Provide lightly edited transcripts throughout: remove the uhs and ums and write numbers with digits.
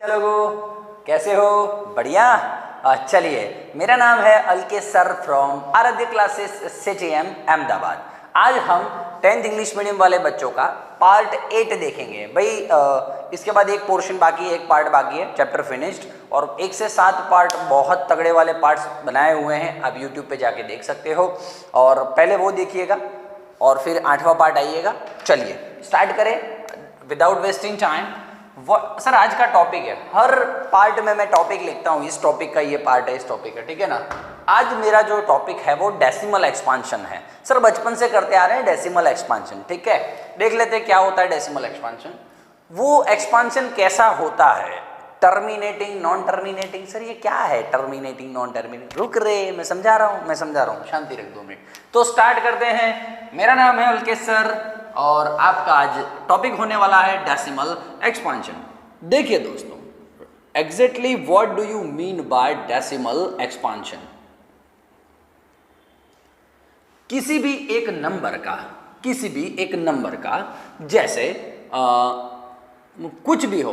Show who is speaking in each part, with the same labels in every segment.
Speaker 1: लोगों, कैसे हो? बढ़िया। चलिए, मेरा नाम है अलके सर फ्रॉम आराध्य क्लासेस CTM अहमदाबाद। आज हम 10th इंग्लिश मीडियम वाले बच्चों का पार्ट 8 देखेंगे। भाई इसके बाद एक पोर्शन बाकी है, एक पार्ट बाकी है, चैप्टर फिनिश्ड। और 1 से 7 पार्ट बहुत तगड़े वाले पार्ट्स बनाए हुए हैं, आप यूट्यूब पे जाके देख सकते हो। और पहले वो देखिएगा और फिर 8वां पार्ट आइएगा। चलिए स्टार्ट करें विदाउट वेस्टिंग टाइम। सर आज का टॉपिक है, हर पार्ट में मैं टॉपिक लिखता हूँ, इस टॉपिक का ये पार्ट है, इस टॉपिक का, ठीक है ना। आज मेरा जो टॉपिक है वो डेसिमल एक्सपांशन है। सर बचपन से करते आ रहे हैं डेसिमल एक्सपांशन, ठीक है। देख लेते हैं क्या होता है डेसिमल एक्सपांशन। वो एक्सपांशन कैसा होता है, टर्मिनेटिंग नॉन टर्मिनेटिंग। सर ये क्या है टर्मिनेटिंग नॉन टर्मिनेटिंग? रुक रे, मैं समझा रहा हूँ, शांति रख 2 मिनट। तो स्टार्ट करते हैं। मेरा नाम है अलके सर और आपका आज टॉपिक होने वाला है डेसिमल एक्सपांशन। देखिए दोस्तों, exactly what do you mean by decimal expansion? किसी भी एक नंबर का जैसे कुछ भी हो,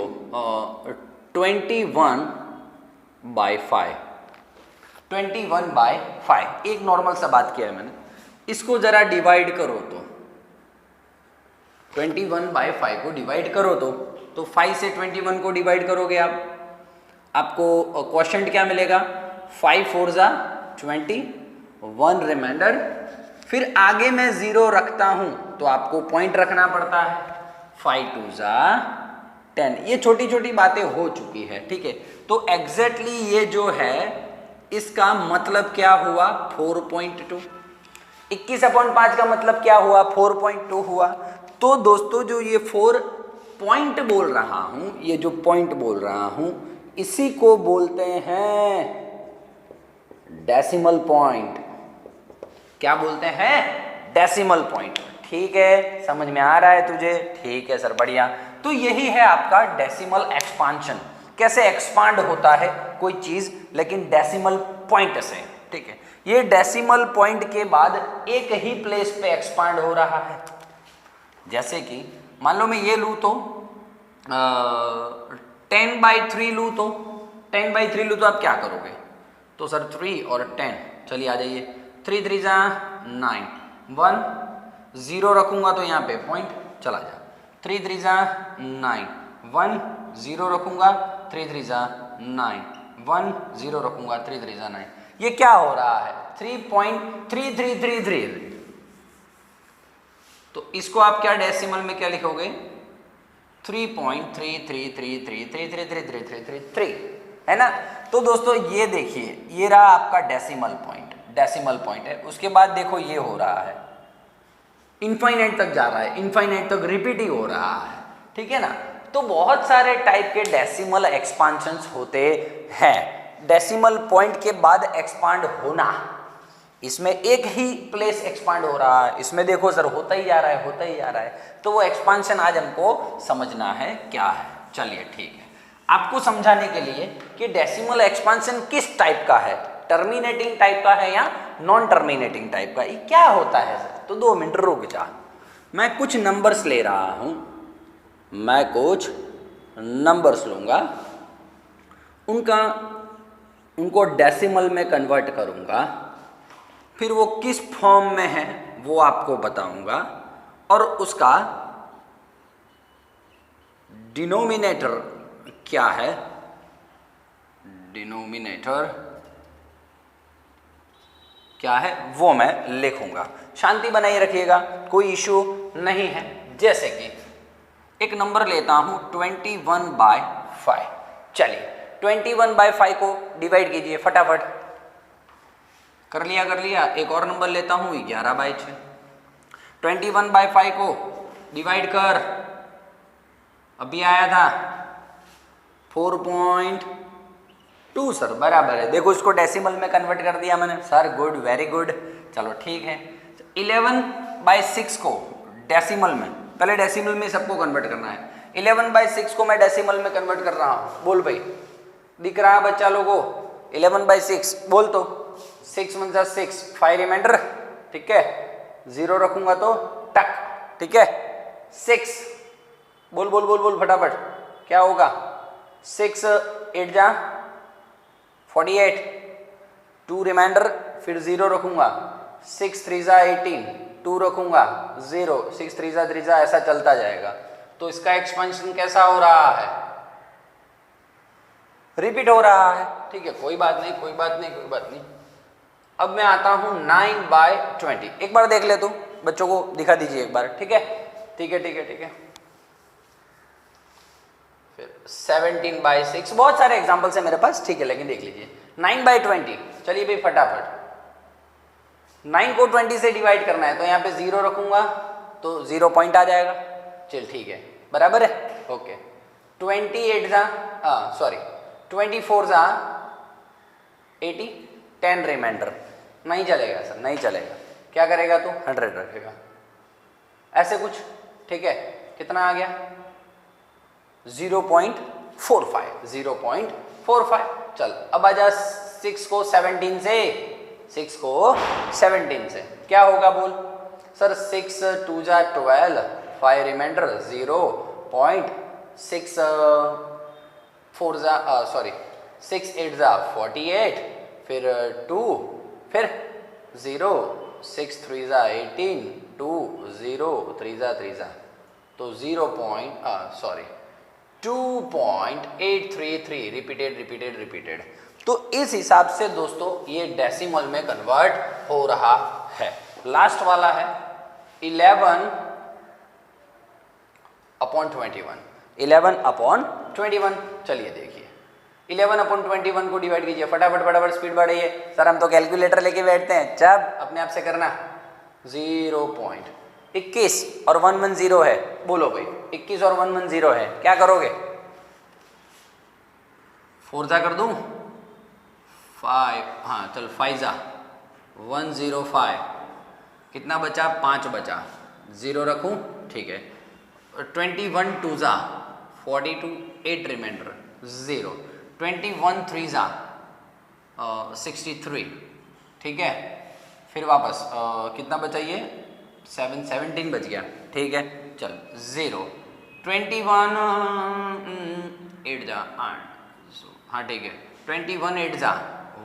Speaker 1: 21/5 एक नॉर्मल सा बात किया है मैंने। इसको जरा डिवाइड करो तो 21/5 को डिवाइड करो तो 5 से 21 को डिवाइड करोगे आपको क्वोशंट क्या मिलेगा? 5 4 जा 20, 1 रिमाइंडर। फिर आगे मैं 0 रखता हूं तो आपको पॉइंट रखना पड़ता है। 5 2 जा 10। ये छोटी छोटी बातें हो चुकी है, ठीक है। तो एग्जैक्टली ये जो है इसका मतलब क्या हुआ? 4.2। 21/5 का मतलब क्या हुआ? 4.2 हुआ। तो दोस्तों जो ये 4 पॉइंट बोल रहा हूं, ये जो पॉइंट बोल रहा हूं, इसी को बोलते हैं डेसिमल पॉइंट। क्या बोलते हैं? Decimal point. ठीक है, समझ में आ रहा है तुझे? ठीक है सर, बढ़िया। तो यही है आपका डेसिमल एक्सपांशन। कैसे एक्सपांड होता है कोई चीज, लेकिन डेसिमल पॉइंट से, ठीक है। ये डेसिमल पॉइंट के बाद एक ही प्लेस पे एक्सपांड हो रहा है। जैसे कि मान लो मैं ये लूँ तो 10/3 लूँ तो 10/3 लूँ तो आप क्या करोगे? तो सर 3 और 10, चलिए आ जाइए। 3 3 जा 9, 1 0 रखूँगा तो यहाँ पे पॉइंट चला जा। 3 3 जा 9, 1 0 रखूँगा, 3 3 जा 9, 1 0 रखूँगा, 3 3 जा 9। ये क्या हो रहा है? 3.3333। तो इसको आप क्या डेसिमल में क्या लिखोगे? 3.3333333333 है ना। तो दोस्तों ये देखिए, ये रहा आपका डेसिमल पॉइंट है। उसके बाद देखो ये हो रहा है, इनफाइनाइट तक जा रहा है, इनफाइनाइट तक रिपीट ही हो रहा है, ठीक है ना। तो बहुत सारे टाइप के डेसिमल एक्सपांशंस होते हैं। डेसिमल पॉइंट के बाद एक्सपांड होना, इसमें एक ही प्लेस एक्सपांड हो रहा है, इसमें देखो सर होता ही जा रहा है। तो वो एक्सपांशन आज हमको समझना है क्या है। चलिए ठीक है, आपको समझाने के लिए कि डेसिमल एक्सपांशन किस टाइप का है, टर्मिनेटिंग टाइप का है या नॉन टर्मिनेटिंग टाइप का, ये क्या होता है सर। तो 2 मिनट रुक जा, मैं कुछ नंबर्स ले रहा हूं, लूंगा, उनको डेसिमल में कन्वर्ट करूंगा, फिर वो किस फॉर्म में है वो आपको बताऊंगा, और उसका डिनोमिनेटर क्या है, वो मैं लिखूंगा। शांति बनाए रखिएगा, कोई इशू नहीं है। जैसे कि एक नंबर लेता हूं 21/5। चलिए 21/5 को डिवाइड कीजिए फटाफट। कर लिया। एक और नंबर लेता हूं 11/6। 21/5 को डिवाइड कर, अभी आया था 4.2 सर, बराबर है। देखो इसको डेसिमल में कन्वर्ट कर दिया मैंने सर, गुड, वेरी गुड। चलो ठीक है। 11/6 को डेसिमल में, पहले डेसिमल में सबको कन्वर्ट करना है। 11/6 को मैं डेसिमल में कन्वर्ट कर रहा हूं। बोल भाई, दिख रहा है बच्चा लोगों? 11/6 बोल तो। 6 1 जा 6, 5 रिमाइंडर, ठीक है। 0 रखूंगा तो टक, ठीक है। 6, बोल बोल बोल बोल फटाफट, क्या होगा? 6 8 जा 48, 2 रिमाइंडर, फिर 0 रखूंगा, 6 3 जा 18, 2 रखूंगा 0, 6 3 जा 3 जा, ऐसा चलता जाएगा। तो इसका एक्सपेंशन कैसा हो रहा है? रिपीट हो रहा है। ठीक है, कोई बात नहीं कोई बात नहीं कोई बात नहीं। अब मैं आता हूं 9/20, एक बार देख ले तू, बच्चों को दिखा दीजिए एक बार। ठीक है ठीक है ठीक है ठीक है। फिर 17/6, बहुत सारे एग्जाम्पल्स है मेरे पास, ठीक है, लेकिन देख लीजिए 9/20। चलिए भाई फटाफट 9 को 20 से डिवाइड करना है, तो यहाँ पे 0 रखूंगा तो 0 पॉइंट आ जाएगा। चल ठीक है, बराबर है, ओके। 28 जा सॉरी 24 जा 80, 10 रिमाइंडर, नहीं चलेगा सर, नहीं चलेगा। क्या करेगा तू? 100 रखेगा, ऐसे कुछ। ठीक है, कितना आ गया? 0.45, 0.45। चल अब आजा 6 को 17 से, 6 को 17 से क्या होगा बोल? सर 6 2 जा 12, 5 रिमाइंडर, 0.6 4 जा सॉरी 6 8 जा 48, फिर 2, फिर 0, 6 3 जा 18, 2 0 3 जा 3 जा, तो 2.833 रिपीटेड रिपीटेड रिपीटेड। तो इस हिसाब से दोस्तों ये डेसिमल में कन्वर्ट हो रहा है। लास्ट वाला है 11/21, 11/21। चलिए देखिए 11/21 को डिवाइड कीजिए, फटाफट फटाफट स्पीड बढ़ाइए। सर हम तो कैलकुलेटर लेके बैठते हैं, जब अपने आप से करना। 0.21 और 110 है, बोलो भाई 21 और 110 है, क्या करोगे? 4 जा कर दूं? 5, हाँ चल 5 जा 105, कितना बचा? 5 बचा, 0 रखूं, ठीक है। 21 2 जा 42, 8 रिमाइंडर 0, 21 3 जा 63, ठीक है। फिर वापस कितना बचा? ये 17 बच गया, ठीक है। चल 0, 21 8 जा 8, हाँ ठीक है, 21 8 जा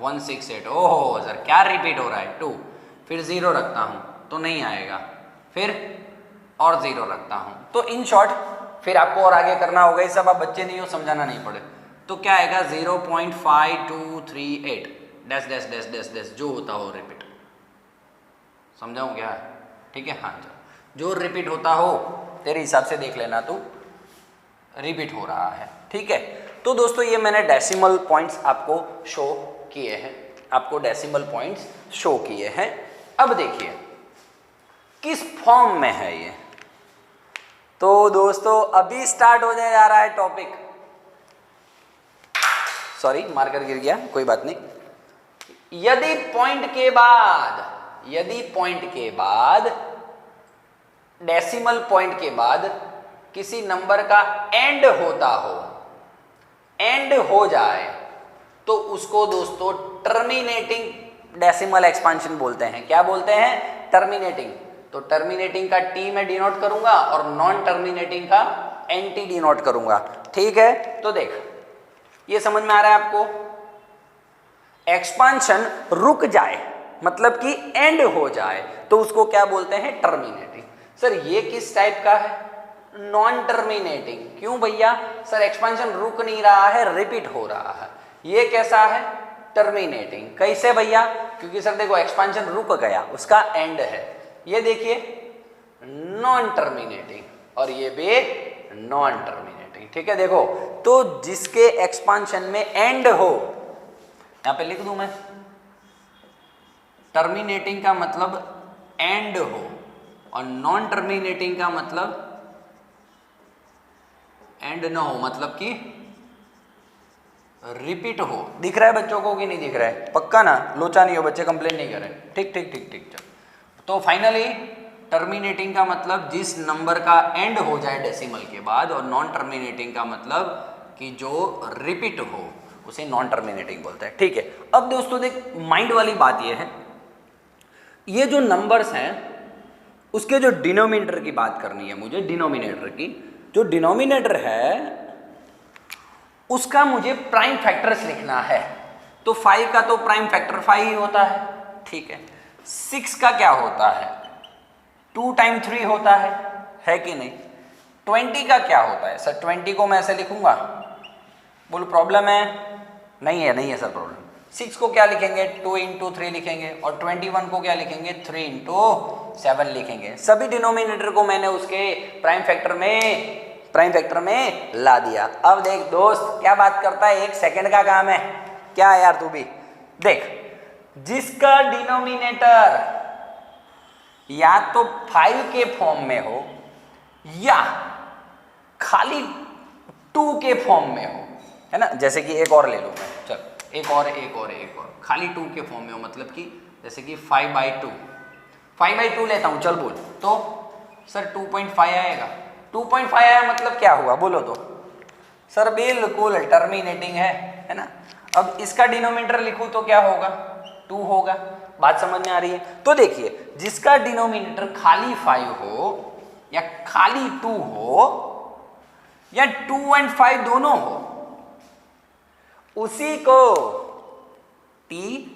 Speaker 1: 168। ओहो सर क्या रिपीट हो रहा है? 2, फिर 0 रखता हूँ तो नहीं आएगा, फिर और 0 रखता हूँ। तो इन शॉर्ट फिर आपको और आगे करना होगा, ये सब आप बच्चे नहीं हो, समझाना नहीं पड़े। तो क्या आएगा? 0.5238 dash dash dash dash dash, जो होता हो रिपीट। समझाऊँ क्या? ठीक है, हाँ चलो, जो रिपीट होता हो तेरे हिसाब से देख लेना, तू रिपीट हो रहा है, ठीक है। तो दोस्तों ये मैंने डेसिमल पॉइंट्स आपको शो किए हैं, आपको डेसिमल पॉइंट्स शो किए हैं। अब देखिए किस फॉर्म में है ये। तो दोस्तों अभी स्टार्ट होने जा रहा है टॉपिक। सॉरी मार्कर गिर गया, कोई बात नहीं। यदि पॉइंट के बाद डेसिमल पॉइंट के बाद किसी नंबर का एंड होता हो, एंड हो जाए, तो उसको दोस्तों टर्मिनेटिंग डेसिमल एक्सपांशन बोलते हैं। क्या बोलते हैं? टर्मिनेटिंग। तो टर्मिनेटिंग का टी में डिनोट करूंगा और नॉन टर्मिनेटिंग का एंटी डिनोट करूंगा, ठीक है। तो देख ये समझ में आ रहा है आपको? एक्सपांशन रुक जाए मतलब कि एंड हो जाए तो उसको क्या बोलते हैं? टर्मिनेटिंग। सर ये किस टाइप का है? Non terminating. क्यों भैया? सर एक्सपांशन रुक नहीं रहा है, रिपीट हो रहा है। ये कैसा है? टर्मिनेटिंग। कैसे भैया? क्योंकि सर देखो एक्सपांशन रुक गया, उसका एंड है। ये देखिए नॉन टर्मिनेटिंग और ये भी नॉन टर्मिनेटिंग, ठीक है। देखो तो जिसके एक्सपांशन में एंड हो, यहां पे लिख दूं मैं, टर्मिनेटिंग का मतलब एंड हो और नॉन टर्मिनेटिंग का मतलब एंड ना हो, मतलब कि रिपीट हो। दिख रहा है बच्चों को कि नहीं दिख रहा है? पक्का ना, लोचा नहीं हो, बच्चे कंप्लेन नहीं करें। ठीक ठीक ठीक ठीक। चल तो फाइनली टर्मिनेटिंग का मतलब जिस नंबर का एंड हो जाए डेसिमल के बाद, और नॉन टर्मिनेटिंग का मतलब कि जो रिपीट हो, उसे नॉन टर्मिनेटिंग बोलते हैं, ठीक है। अब दोस्तों देख माइंड वाली बात ये है, ये जो नंबर्स हैं उसके जो डिनोमिनेटर की बात करनी है मुझे, डिनोमिनेटर की, जो डिनोमिनेटर है उसका मुझे प्राइम फैक्टर्स लिखना है। तो 5 का तो प्राइम फैक्टर 5 ही होता है, ठीक है। 6 का क्या होता है, 2 टाइम 3 होता है कि नहीं। 20 का क्या होता है सर, 20 को मैं ऐसे लिखूंगा, बोलो प्रॉब्लम है, नहीं है सर प्रॉब्लम। 6 को क्या लिखेंगे, 2 इंटू 3 लिखेंगे, और 21 को क्या लिखेंगे, 3 इंटू 7 लिखेंगे। सभी डिनोमिनेटर को मैंने उसके प्राइम फैक्टर में ला दिया। अब देख दोस्त क्या बात करता है, 1 सेकंड का काम है क्या है यार, तू भी देख, जिसका डिनोमिनेटर या तो 5 के फॉर्म में हो या खाली 2 के फॉर्म में हो, है ना। जैसे कि एक और ले लूँ मैं, चल एक और खाली 2 के फॉर्म में हो, मतलब कि जैसे कि 5/2 लेता हूँ, चल बोल। तो सर 2.5 आएगा, 2.5 आया मतलब क्या हुआ बोलो तो सर, बिल्कुल टर्मिनेटिंग है ना। अब इसका डिनोमिनेटर लिखूं तो क्या होगा, 2 होगा। बात समझ में आ रही है। तो देखिए, जिसका डिनोमिनेटर खाली 5 हो या खाली 2 हो या 2 और 5 दोनों हो, उसी को टी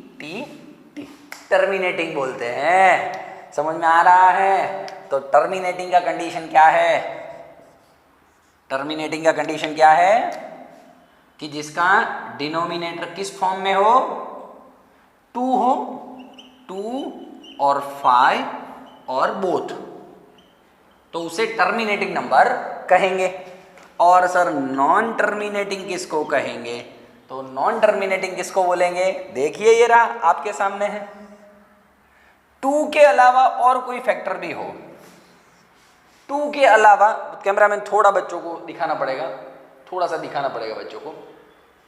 Speaker 1: टर्मिनेटिंग बोलते हैं। समझ में आ रहा है। तो टर्मिनेटिंग का कंडीशन क्या है, टर्मिनेटिंग का कंडीशन क्या है कि जिसका डिनोमिनेटर किस फॉर्म में हो, 2 हो, 2 और 5 और बोथ, तो उसे टर्मिनेटिंग नंबर कहेंगे। और सर नॉन टर्मिनेटिंग किसको कहेंगे, तो नॉन टर्मिनेटिंग किसको बोलेंगे, देखिए ये रहा आपके सामने है। 2 के अलावा और कोई फैक्टर भी हो, 2 के अलावा, कैमरामैन थोड़ा बच्चों को दिखाना पड़ेगा, थोड़ा सा दिखाना पड़ेगा बच्चों को,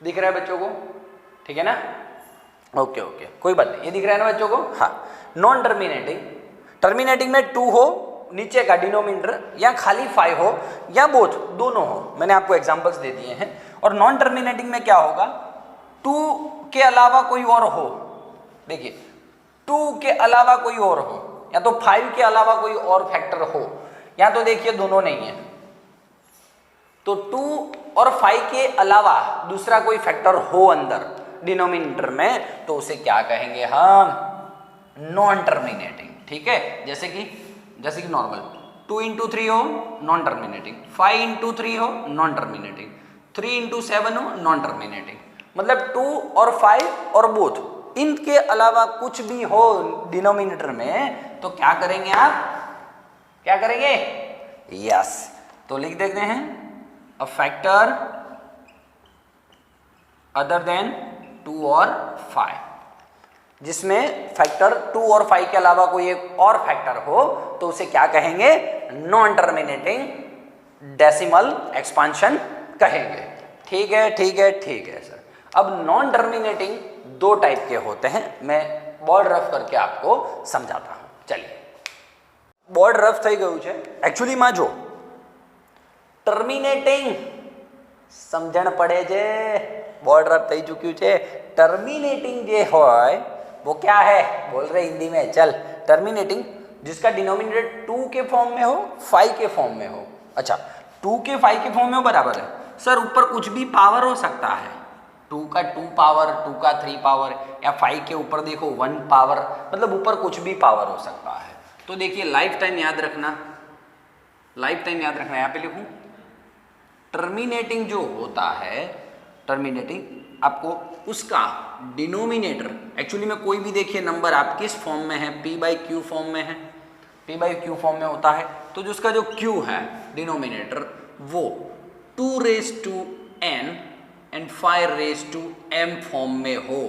Speaker 1: दिख रहा है बच्चों को, ठीक है ना, ओके कोई बात नहीं, ये दिख रहा है ना बच्चों को। हाँ, नॉन टर्मिनेटिंग में 2 हो नीचे का डिनोमिनेटर, या खाली 5 हो या बोथ दोनों हो, मैंने आपको एग्जांपल्स दे दिए हैं। और नॉन टर्मिनेटिंग में क्या होगा, 2 के अलावा कोई और हो, देखिए 2 के अलावा कोई और हो, या तो 5 के अलावा कोई और फैक्टर हो, या तो देखिए दोनों नहीं है। तो 2 और 5 के अलावा दूसरा कोई फैक्टर हो अंदर डिनोमिनेटर में, तो उसे क्या कहेंगे हम, नॉन टर्मिनेटिंग, ठीक है। जैसे कि नॉर्मल 2 इंटू 3 हो नॉन टर्मिनेटिंग, 5 इंटू 3 हो नॉन टर्मिनेटिंग, 3 इंटू 7 हो नॉन टर्मिनेटिंग। मतलब 2 और 5 और बोथ, इनके अलावा कुछ भी हो डिनोमिनेटर में, तो क्या करेंगे आप, क्या करेंगे, यस। तो लिख देते हैं अ फैक्टर अदर देन 2 और 5, जिसमें फैक्टर 2 और 5 के अलावा कोई एक और फैक्टर हो, तो उसे क्या कहेंगे, नॉन टर्मिनेटिंग डेसिमल एक्सपांशन कहेंगे। ठीक है सर। अब नॉन टर्मिनेटिंग 2 टाइप के होते हैं, मैं बोर्ड रफ करके आपको समझाता हूं। चलिए, बोर्ड रफ થઈ ગયું છે एक्चुअलीમાં જો ટર્મિનેટિંગ સમજણ પડે છે, બોર્ડ રફ થઈ ચૂક્યું છે। टर्मिनेटिंग જે હોય वो क्या है, बोल रहे हिंदी में, चल। टर्मिनेटिंग जिसका डिनोमिनेटर 2 के फॉर्म में हो, 5 के फॉर्म में हो। अच्छा, 2 के 5 के फॉर्म में हो, बराबर है सर। ऊपर कुछ भी पावर हो सकता है, 2 का 2 पावर, 2 का 3 पावर, या 5 के ऊपर देखो 1 पावर, मतलब ऊपर कुछ भी पावर हो सकता है। तो देखिए लाइफ टाइम याद रखना, यहाँ पे लिखूं, टर्मिनेटिंग जो होता है, टर्मिनेटिंग आपको उसका डिनोमिनेटर, एक्चुअली में कोई भी देखिए नंबर आप किस फॉर्म में है, p/q फॉर्म में है, p/q फॉर्म में होता है, तो जो उसका जो q है डिनोमिनेटर, वो 2n एंड 5m फॉर्म में हो,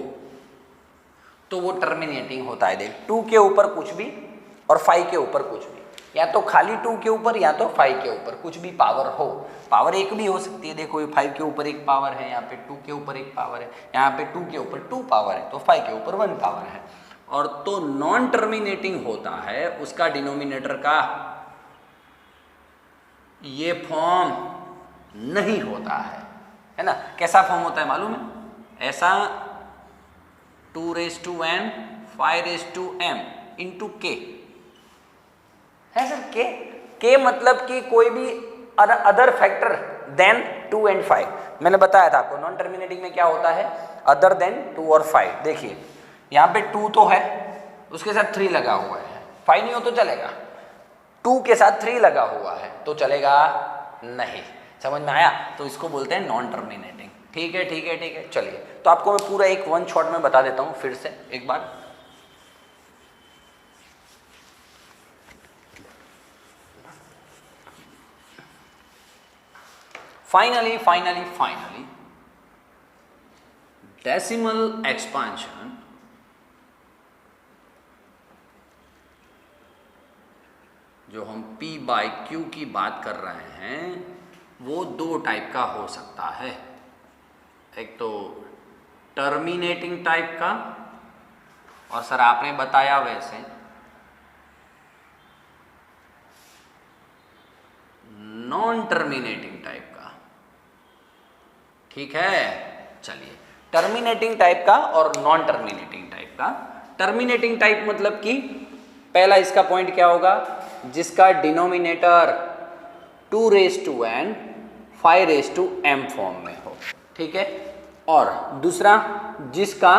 Speaker 1: तो वो टर्मिनेटिंग होता है। देख, 2 के ऊपर कुछ भी और 5 के ऊपर कुछ भी, या तो खाली 2 के ऊपर या तो 5 के ऊपर कुछ भी पावर हो। पावर एक भी हो सकती है, देखो 5 के ऊपर एक पावर है, यहाँ पे 2 के ऊपर एक पावर है, यहाँ पे 2 के ऊपर 2 पावर है, तो 5 के ऊपर 1 पावर है। और तो नॉन टर्मिनेटिंग होता है उसका डिनोमिनेटर का ये फॉर्म नहीं होता है ना। कैसा फॉर्म होता है मालूम है, ऐसा 2n 5m into k, है सर के मतलब कि कोई भी अदर फैक्टर देन 2 and 5। मैंने बताया था आपको नॉन टर्मिनेटिंग में क्या होता है, अदर देन 2 और 5। देखिए यहाँ पे 2 तो है, उसके साथ 3 लगा हुआ है, 5 नहीं हो तो चलेगा, 2 के साथ 3 लगा हुआ है तो चलेगा नहीं। समझ में आया? तो इसको बोलते हैं नॉन टर्मिनेटिंग। ठीक है ठीक है ठीक है। चलिए तो आपको मैं पूरा एक वन शॉट में बता देता हूँ फिर से एक बार। फाइनली डेसिमल एक्सपांशन जो हम P/Q की बात कर रहे हैं वो 2 टाइप का हो सकता है। एक तो टर्मिनेटिंग टाइप का, और सर आपने बताया वैसे नॉन टर्मिनेटिंग टाइप का। ठीक है, चलिए टर्मिनेटिंग टाइप का और नॉन टर्मिनेटिंग टाइप का। टर्मिनेटिंग टाइप मतलब कि पहला इसका पॉइंट क्या होगा, जिसका डिनोमिनेटर 2n 5m फॉर्म में हो। ठीक है, और दूसरा जिसका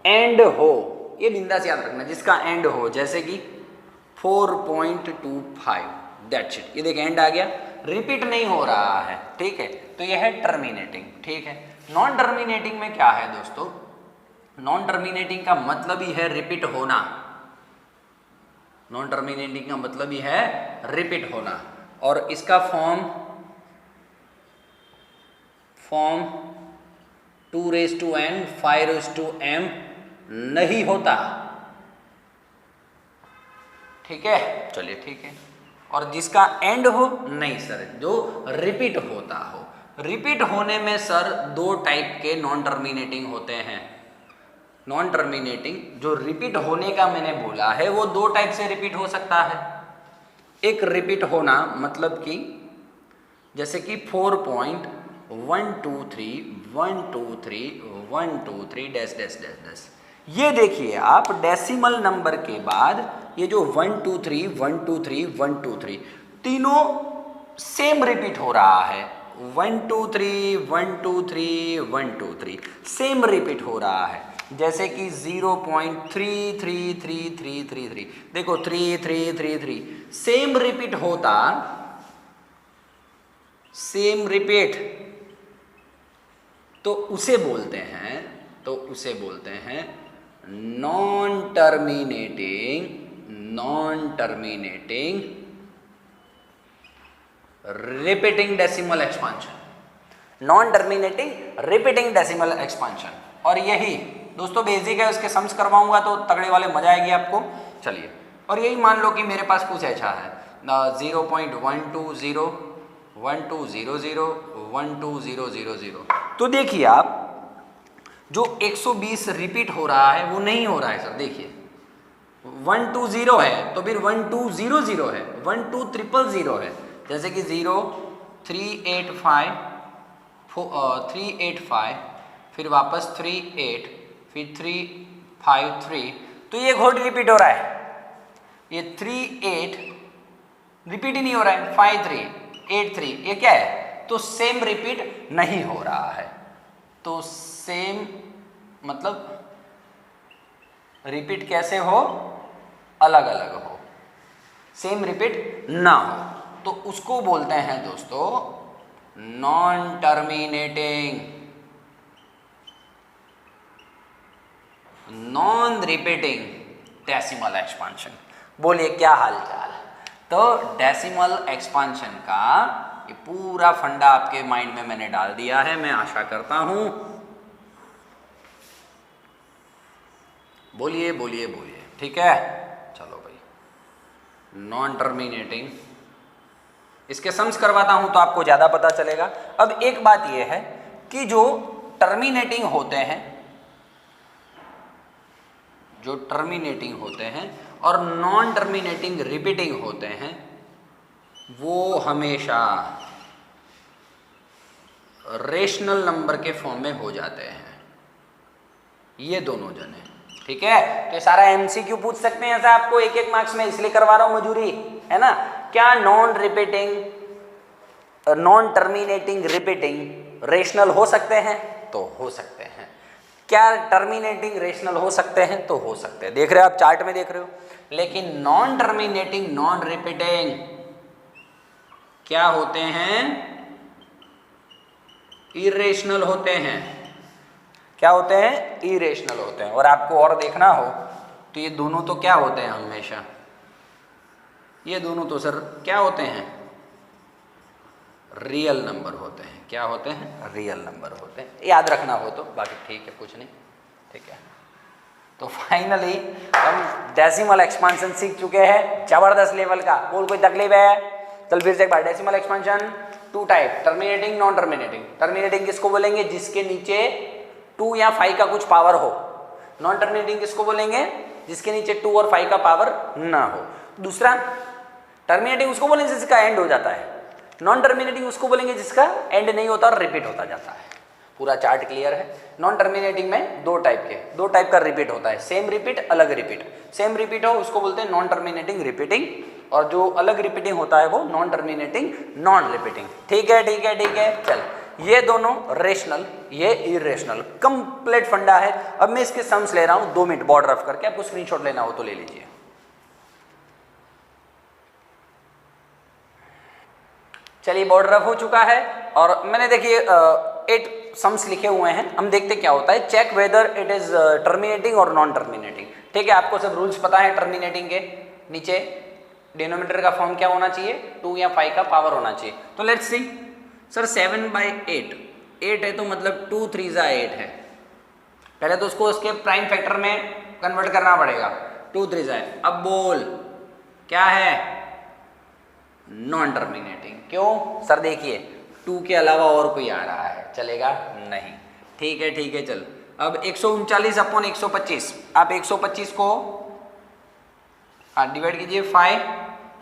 Speaker 1: एंड हो, ये बिंदास याद रखना, जिसका एंड हो, जैसे कि 4.25, दैट्स इट। ये देखिए एंड आ गया, रिपीट नहीं हो रहा है। ठीक है, तो ये है टर्मिनेटिंग। ठीक है, नॉन टर्मिनेटिंग में क्या है दोस्तों, नॉन टर्मिनेटिंग का मतलब ही है रिपीट होना। नॉन टर्मिनेटिंग का मतलब ही है रिपीट होना, और इसका फॉर्म 2n 5m नहीं होता। ठीक है, चलिए ठीक है। और जिसका एंड हो, नहीं सर, जो रिपीट होता हो। रिपीट होने में सर 2 टाइप के नॉन टर्मिनेटिंग होते हैं। नॉन टर्मिनेटिंग जो रिपीट होने का मैंने बोला है वो 2 टाइप से रिपीट हो सकता है। एक रिपीट होना मतलब कि जैसे कि 4.123 डैश डैश डैश डैश। ये देखिए आप डेसिमल नंबर के बाद ये जो 123 तीनों सेम रिपीट हो रहा है। 123 सेम रिपीट हो रहा है, जैसे कि 0.33333 देखो 333 सेम रिपीट होता, सेम रिपीट, तो उसे बोलते हैं non terminating repeating decimal expansion. Non terminating repeating decimal expansion. और यही दोस्तों बेसिक है, उसके सम्स करवाऊंगा तो तगड़े वाले मजा आएगी आपको। चलिए, और यही मान लो कि मेरे पास कुछ ऐसा है 0.120 1200 तो देखिए आप जो 120 रिपीट हो रहा है वो नहीं हो रहा है सर। देखिए 120 है तो फिर 1200 है, 12300 है, जैसे कि 385 फिर वापस 38 फिर 353, तो ये घोट रिपीट हो रहा है। ये 38 रिपीट ही नहीं हो रहा है, 5383 ये क्या है, तो सेम रिपीट नहीं हो रहा है। तो सेम मतलब रिपीट कैसे हो, अलग अलग हो, सेम रिपीट ना हो, तो उसको बोलते हैं दोस्तों non terminating non repeating decimal expansion. बोलिए क्या हालचाल। तो डेसिमल एक्सपांशन का ये पूरा फंडा आपके माइंड में मैंने डाल दिया है, मैं आशा करता हूं। बोलिए बोलिए बोलिए, ठीक है। चलो भाई, नॉन टर्मिनेटिंग, इसके सम्स करवाता हूं तो आपको ज्यादा पता चलेगा। अब एक बात यह है कि जो टर्मिनेटिंग होते हैं, जो टर्मिनेटिंग होते हैं और नॉन टर्मिनेटिंग रिपीटिंग होते हैं, वो हमेशा रेशनल नंबर के फॉर्म में हो जाते हैं, ये दोनों जने। ठीक है, तो ये सारा एमसीक्यू पूछ सकते हैं ऐसा आपको एक एक मार्क्स में, इसलिए करवा रहा हूं मजूरी, है ना। क्या non repeating, non terminating repeating rational हो सकते हैं? तो हो सकते हैं। क्या टर्मिनेटिंग रेशनल हो सकते हैं? तो हो सकते हैं। देख रहे हो आप, चार्ट में देख रहे हो। लेकिन नॉन टर्मिनेटिंग नॉन रिपीटिंग क्या होते हैं? इरेशनल होते हैं। क्या होते हैं? इरेशनल होते हैं। और आपको और देखना हो तो ये दोनों तो क्या होते हैं हमेशा? ये दोनों तो सर क्या होते हैं? रियल नंबर होते हैं। क्या होते हैं? रियल नंबर होते हैं। याद रखना हो तो, बाकी ठीक है, कुछ नहीं, ठीक है। तो फाइनली हम डेसिमल एक्सपांशन सीख चुके हैं, जबरदस्त लेवल का। बोल कोई तकलीफ है? चल फिर से एक बार, decimal expansion two type, terminating non terminating. Terminating किसको बोलेंगे? जिसके नीचे 2 या 5 का कुछ पावर हो। नॉन टर्मिनेटिंग किसको बोलेंगे? जिसके नीचे 2 और 5 का पावर ना हो। दूसरा, टर्मिनेटिंग उसको बोलेंगे जिसका एंड हो जाता है। नॉन टर्मिनेटिंग उसको बोलेंगे जिसका एंड नहीं होता और रिपीट होता जाता है। पूरा चार्ट क्लियर है। नॉन टर्मिनेटिंग में दो टाइप का रिपीट होता है, सेम रिपीट अलग रिपीट। सेम रिपीट हो उसको बोलते हैं नॉन टर्मिनेटिंग रिपीटिंग, और जो अलग रिपीटिंग होता है वो नॉन टर्मिनेटिंग नॉन रिपीटिंग। ठीक है, ठीक है, ठीक है। चल, ये दोनों रेशनल, ये इरेशनल, कंप्लीट फंडा है। अब मैं इसके सम्स ले रहा हूं 2 मिनट, बॉर्डर रफ करके। आपको स्क्रीनशॉट लेना हो तो ले लीजिए। चलिए, बॉर्डर रफ हो चुका है और मैंने देखिए 8 सम्स लिखे हुए हैं। हम देखते क्या होता है। Check whether it is terminating और नॉन टर्मिनेटिंग। ठीक है, आपको सब रूल्स पता है टर्मिनेटिंग के। नीचे डिनोमिनेटर का फॉर्म क्या होना चाहिए? 2 या 5 का पावर होना चाहिए। तो लेट्स सी सर, 7/8 8 है तो मतलब 2 3 8 है। पहले तो उसको उसके प्राइम फैक्टर में कन्वर्ट करना पड़ेगा। 2 3 है। अब बोल क्या है? Non terminating. क्यों सर? देखिए 2 के अलावा और कोई आ रहा है, चलेगा नहीं। ठीक है, ठीक है। चल, अब 139 अपॉन 125, आप 125 को डिवाइड कीजिए। 5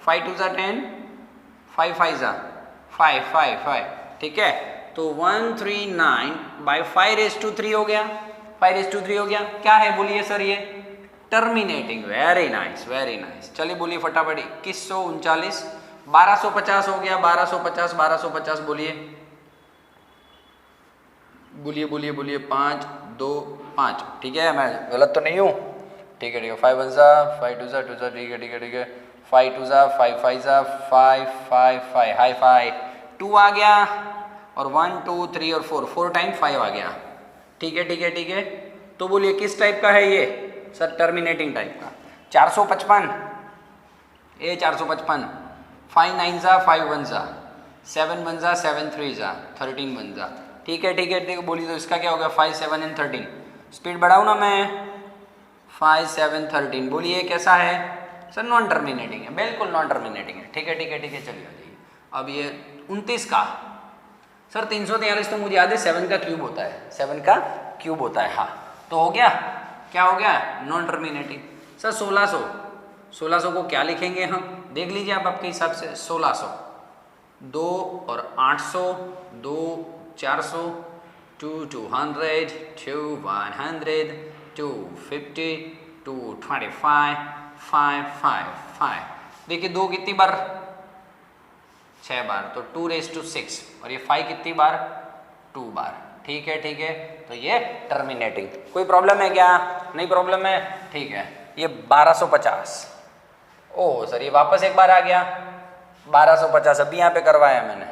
Speaker 1: 5 2 ज़ा 10, 5 5 ज़ा 5 5 5। ठीक है, तो 139/5⁻³ हो गया। 5⁻³ हो गया। क्या है बोलिए सर? ये terminating. Very nice, very nice. चलिए बोलिए फटाफट। 2139 1250 हो गया। 1250 1250 बोलिए, बोलिए, बोलिए, बोलिए। 5 2 5। ठीक है, मैं गलत तो नहीं हूँ? ठीक है, ठीक है। 5 1 ज़ा 5 2 ज़ा 2 ज़ा। ठीक है, ठीक है, ठीक है। 5 2 ज़ा 5 5 ज़ा 5 5 5। हाई 5 2 आ गया और 1 2 3 और 4 टाइम 5 आ गया। ठीक है, ठीक है, ठीक है। तो बोलिए किस टाइप का है ये? सर टर्मिनेटिंग टाइप का। 455 ए 455। 5 9 ज़ा 5 1 ज़ा 7 1 ज़ा 7 3 ज़ा 13 1 ज़ा। ठीक है, ठीक है, ठीक है। बोलिए तो इसका क्या होगा? 5 7 एंड 13। स्पीड बढ़ाऊँ ना मैं? 5 7 13। बोलिए कैसा है? सर नॉन टर्मिनेटिंग है, बिल्कुल नॉन टर्मिनेटिंग है। ठीक है, ठीक है, ठीक है। चलिए आ जाइए। अब ये 29 का सर 343 तो मुझे याद है 7 का क्यूब होता है। 7 का क्यूब होता है। हाँ, तो हो गया। क्या हो गया? Non terminating. सर 1600 को क्या लिखेंगे हम? देख लीजिए आप आपके हिसाब से। 1600 2 और 800 2 400 2 200 2 100 2 50 2 25 5 5 5। देखिए 2 कितनी बार? 6 बार, तो 2⁻6। और ये 5 कितनी बार? 2 बार। ठीक है, ठीक है। तो ये टर्मिनेटिंग। कोई प्रॉब्लम है क्या? नहीं प्रॉब्लम है। ठीक है। ये 1250। ओह सर, ये वापस एक बार आ गया 1250। अभी यहाँ पे करवाया मैंने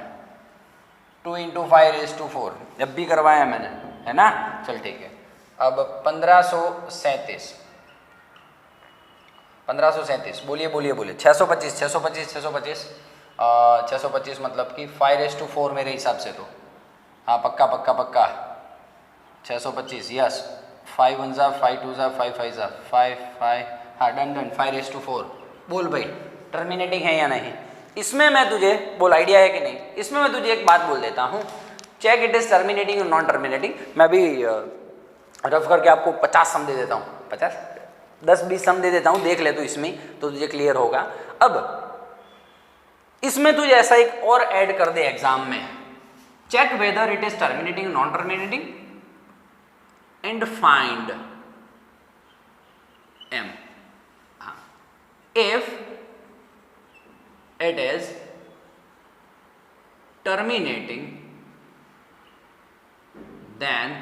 Speaker 1: 2 × 5⁻4, जब भी करवाया मैंने, है ना। चल ठीक है। अब 1537 बोलिए, बोलिए, बोलिए। 625 625 625 625 मतलब कि 5⁻4 मेरे हिसाब से तो। हाँ पक्का पक्का पक्का। 625 यस। 5 1 ज़ा 5 2 ज़ा 5 5 ज़ा 5 5। हाँ डन डन। 5⁻4। बोल भाई टर्मिनेटिंग है या नहीं? इसमें मैं तुझे, बोल आइडिया है कि नहीं? इसमें मैं तुझे एक बात बोल देता हूँ। चेक इट इज टर्मिनेटिंग और नॉन टर्मिनेटिंग। मैं भी रफ करके आपको 50 सम दे देता हूँ। 50 10-20 सम दे देता हूँ, देख ले तो इसमें, तो तुझे क्लियर होगा। अब इसमें तुझे ऐसा एक और ऐड कर दे एग्जाम में। Check whether it is terminating non terminating and find m. If it is terminating, then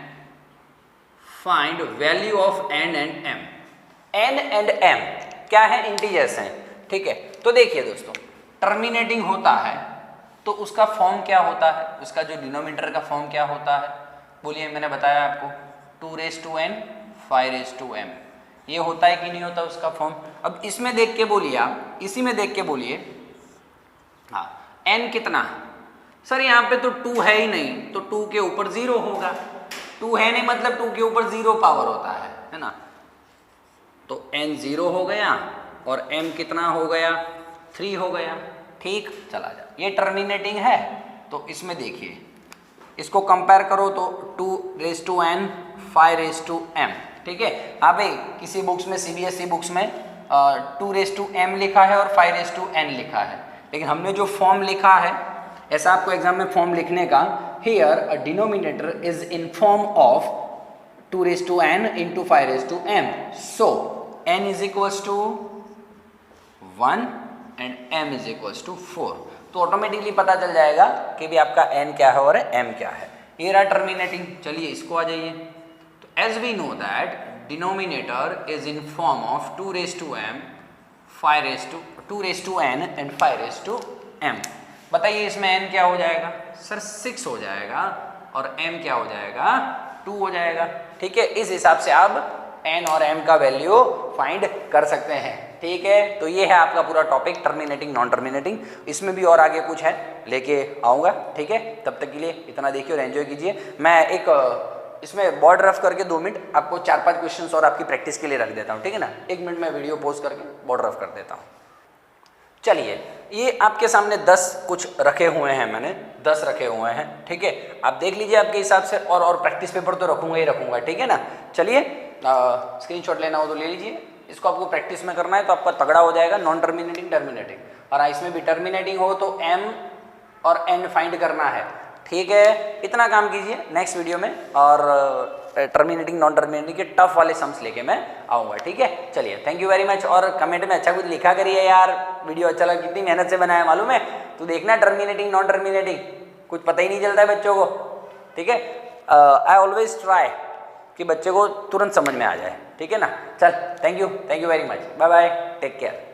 Speaker 1: find value of n and m. n and m क्या है? इंटीजर्स हैं, ठीक है। तो देखिए दोस्तों, टर्मिनेटिंग होता है तो उसका फॉर्म क्या होता है, उसका जो डिनोमिनेटर का फॉर्म क्या होता है, बोलिए। मैंने बताया आपको 2n 5m, ये होता है कि नहीं होता उसका फॉर्म। अब इसमें देख के बोलिए, आप इसी में देख के बोलिए, हाँ n कितना, सर यहाँ पे तो 2 है ही नहीं, तो 2 के ऊपर 0 होगा। 2 है नहीं मतलब 2 के ऊपर 0 पावर होता है ना। तो n 0 हो गया और m कितना हो गया? 3 हो गया, ठीक। चला जा, ये टर्मिनेटिंग है। तो इसमें देखिए, इसको कंपेयर करो तो 2n 5m, ठीक है। हाँ भाई, किसी बुक्स में, CBSE बुक्स में 2m लिखा है और 5n लिखा है, लेकिन हमने जो फॉर्म लिखा है, ऐसा आपको एग्जाम में फॉर्म लिखने का, here a denominator is in form of 2n into 5m, so n is equals to 1 and m is equals to 4। तो ऑटोमेटिकली पता चल जाएगा कि भी आपका n क्या है और m क्या है। ये रहा टर्मिनेटिंग। चलिए इसको आ जाइए। तो as we know that denominator is in form of 2m 2n and 5m। बताइए इसमें n क्या हो जाएगा? सर 6 हो जाएगा और m क्या हो जाएगा? 2 हो जाएगा, ठीक है। इस हिसाब से आप n और m का वैल्यू फाइंड कर सकते हैं, ठीक है। तो ये है आपका पूरा टॉपिक, टर्मिनेटिंग नॉन टर्मिनेटिंग। इसमें भी और आगे कुछ है लेके आऊँगा, ठीक है। तब तक के लिए इतना देखिए और एंजॉय कीजिए। मैं एक इसमें बोर्ड रफ करके 2 मिनट आपको 4-5 क्वेश्चंस और आपकी प्रैक्टिस के लिए रख देता हूँ, ठीक है ना। 1 मिनट में वीडियो पॉज करके बोर्ड रफ कर देता हूँ। चलिए, ये आपके सामने 10 कुछ रखे हुए हैं, मैंने 10 रखे हुए हैं, ठीक है। आप देख लीजिए आपके हिसाब से, और प्रैक्टिस पेपर तो रखूँगा ही रखूँगा, ठीक है ना। चलिए, स्क्रीनशॉट लेना हो तो ले लीजिए। इसको आपको प्रैक्टिस में करना है तो आपका तगड़ा हो जाएगा, नॉन टर्मिनेटिंग टर्मिनेटिंग। और इसमें भी टर्मिनेटिंग हो तो m और n फाइंड करना है, ठीक है। इतना काम कीजिए नेक्स्ट वीडियो में, और टर्मिनेटिंग नॉन टर्मिनेटिंग के टफ वाले सम्स लेके मैं आऊँगा, ठीक है। चलिए, थैंक यू वेरी मच। और कमेंट में अच्छा कुछ लिखा करिए यार, वीडियो अच्छा लगा, कितनी मेहनत से बनाया मालूम है। तो देखना टर्मिनेटिंग नॉन टर्मिनेटिंग, कुछ पता ही नहीं चलता है बच्चों को, ठीक है। आई ऑलवेज ट्राई कि बच्चे को तुरंत समझ में आ जाए, ठीक है ना। चल, thank you very much, bye bye, take care.